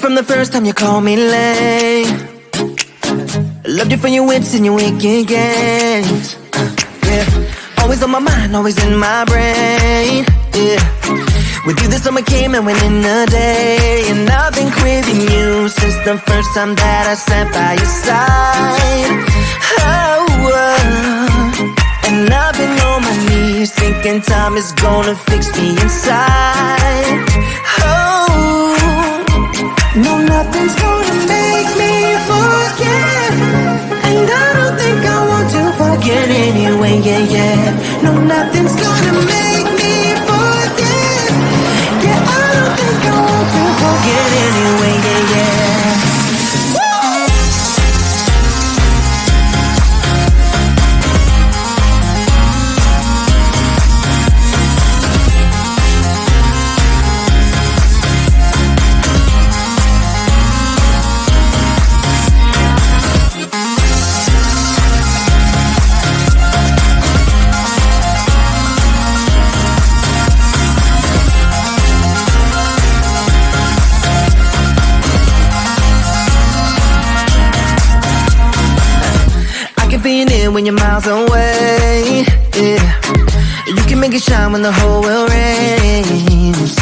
from the first time you called me late. Loved you for your wits and your wicked games. Yeah, always on my mind, always in my brain. Yeah, with you the summer came and went in a day, and I've been craving you since the first time that I sat by your side. And I've been on my knees thinking time is gonna fix me inside. No, nothing's gonna make me forget, and I don't think I want to forget anyway, yeah. No, nothing's gonna make me forget. Yeah, I don't think I want to forget anyway, yeah. Being in when you're miles away, yeah. You can make it shine when the whole world rains.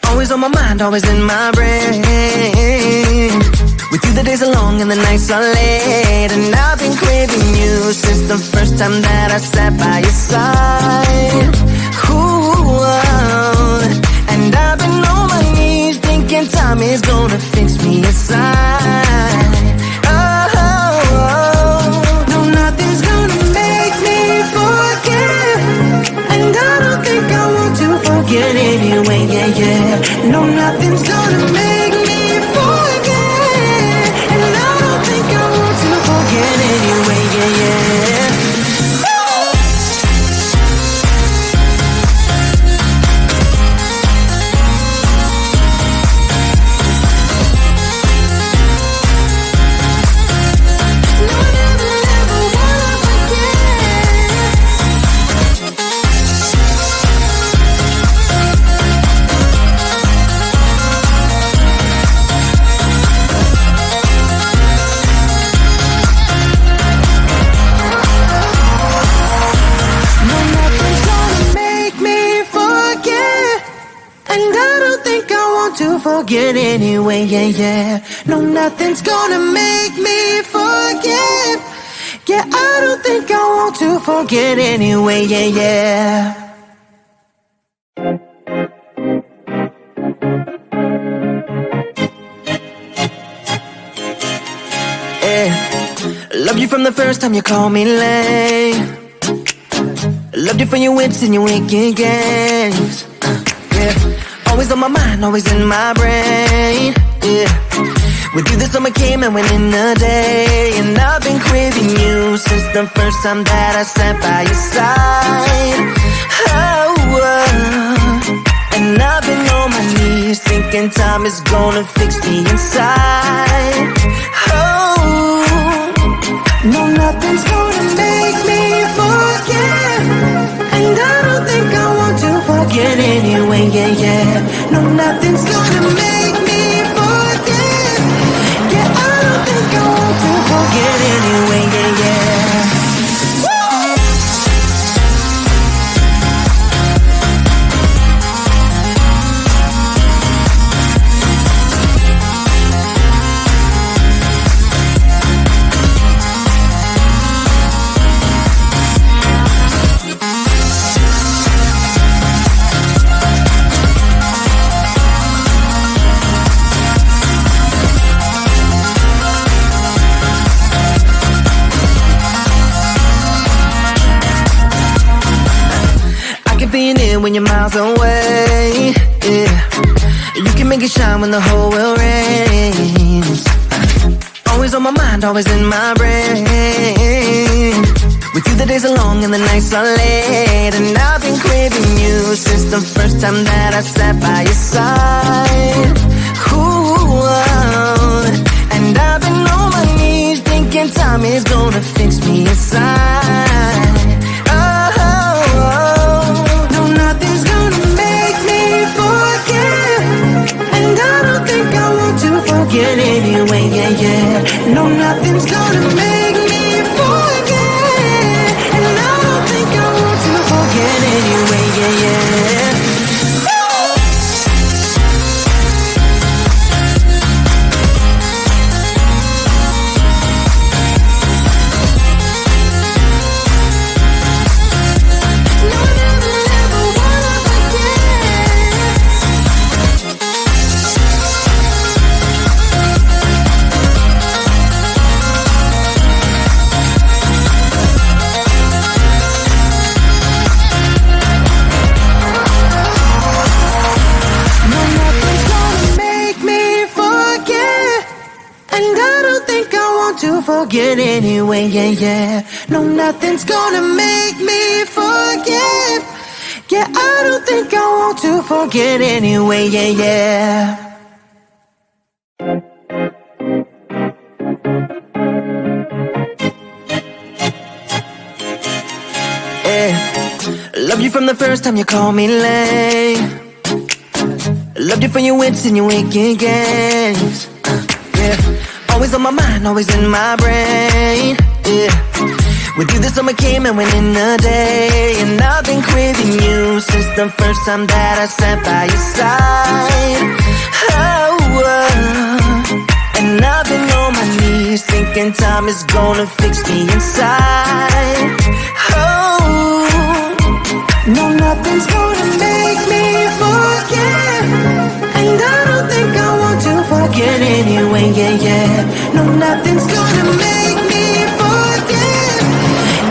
Always on my mind, always in my brain. With you the days are long and the nights are late, and I've been craving you since the first time that I sat by your side. Ooh, and I've been on my knees thinking time is gonna fix me inside. Forget anyway, yeah. No, nothing's gonna make me forget, and I don't think I want to forget anyway, yeah. Forget anyway, yeah. No, nothing's gonna make me forget. Yeah, I don't think I want to forget anyway, yeah. Loved you from the first time you called me late. Loved you for your wits and your wicked games. Yeah, always on my mind, always in my brain. Yeah, with you the summer came and went in a day, and I've been craving you since the first time that I sat by your side. And I've been on my knees thinking time is gonna fix me inside. No, nothing's gonna make me forget, and I don't think I want to forget anyway, yeah. No, nothing's gonna make me forget. Yeah, I don't think I want to forget anyway, yeah. When you're miles away, yeah, you can make it shine when the whole world rains. Always on my mind, always in my brain. With you the days are long and the nights are late, and I've been craving you since the first time that I sat by your side. Ooh, and I've been on my knees thinking time is gonna fix me inside. Nothing's gonna make me forget, and I don't think I want to to forget anyway, yeah, yeah. No, nothing's gonna make me forget. Yeah, I don't think I want to forget anyway, yeah, yeah. Loved you from the first time you called me late. Loved you for your wits and your wicked games. Yeah, always on my mind, always in my brain. Yeah, with you the summer came and went in a day, and I've been craving you since the first time that I sat by your side. And I've been on my knees thinking time is gonna fix me inside. No, nothing's gonna make me forget, and I don't think I want to forget anyway, yeah, yeah. No, nothing's gonna make me forget.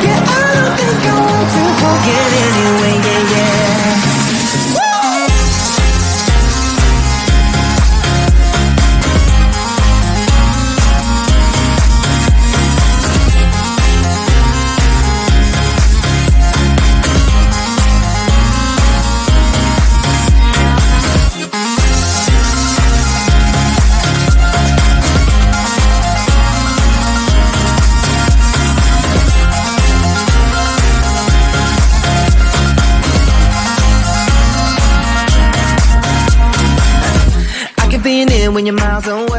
Yeah, I don't think I want to forget anyway, yeah, yeah. When you're miles away.